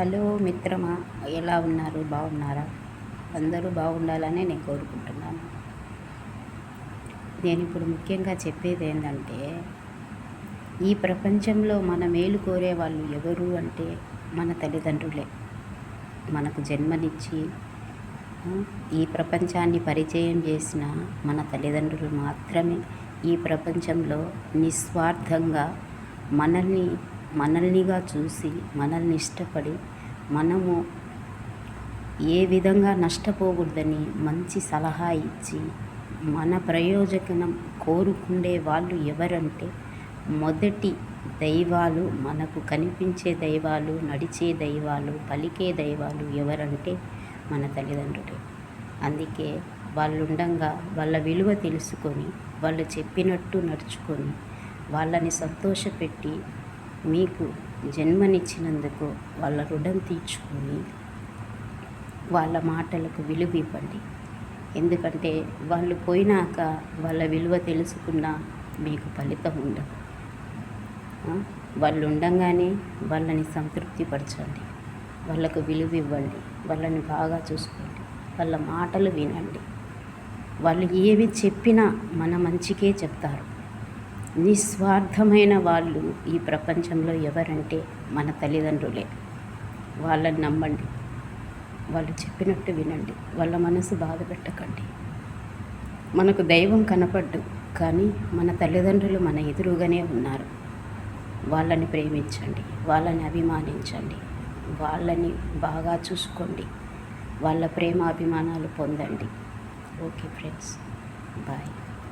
Hello మిత్రమా, ఎలా ఉన్నారు? బాగున్నారా? అందరూ బాగుండాలని నేను కోరుకుంటున్నాను. నేను ఇప్పుడు ముఖ్యంగా చెప్పేది ఏంటంటే, ఈ ప్రపంచంలో మన మేలు కోరే వాళ్ళు ఎవరు అంటే మన తల్లిదండ్రులే. మనకు జన్మనిచ్చి ఈ ప్రపంచాన్ని పరిచయం చేసిన మన తల్లిదండ్రులు మాత్రమే ఈ ప్రపంచంలో నిస్వార్థంగా మనల్నిగా చూసి, మనల్ని ఇష్టపడి, మనము ఏ విధంగా నష్టపోకూడదని మంచి సలహా ఇచ్చి, మన ప్రయోజనం కోరుకుండే వాళ్ళు ఎవరంటే మొదటి దైవాలు, మనకు కనిపించే దైవాలు, నడిచే దైవాలు, పలికే దైవాలు ఎవరంటే మన తల్లిదండ్రులే. అందుకే వాళ్ళు ఉండంగా వాళ్ళ విలువ తెలుసుకొని, వాళ్ళు చెప్పినట్టు నడుచుకొని, వాళ్ళని సంతోషపెట్టి, మీకు జన్మనిచ్చినందుకు వాళ్ళ రుణం తీర్చుకొని వాళ్ళ మాటలకు విలువ ఇవ్వండి. ఎందుకంటే వాళ్ళు పోయినాక వాళ్ళ విలువ తెలుసుకున్నా మీకు ఫలితం ఉండదు. వాళ్ళు ఉండంగానే వాళ్ళని సంతృప్తిపరచండి, వాళ్ళకు విలువ ఇవ్వండి, వాళ్ళని బాగా చూసుకోండి, వాళ్ళ మాటలు వినండి. వాళ్ళు ఏమి చెప్పినా మన మంచికే చెప్తారు. నిస్వార్థమైన వాళ్ళు ఈ ప్రపంచంలో ఎవరంటే మన తల్లిదండ్రులే. వాళ్ళని నమ్మండి, వాళ్ళు చెప్పినట్టు వినండి, వాళ్ళ మనసు బాధ పెట్టకండి. మనకు దైవం కనపడ్డు, కానీ మన తల్లిదండ్రులు మన ఎదురుగానే ఉన్నారు. వాళ్ళని ప్రేమించండి, వాళ్ళని అభిమానించండి, వాళ్ళని బాగా చూసుకోండి, వాళ్ళ ప్రేమ అభిమానాలు పొందండి. Okay friends, bye.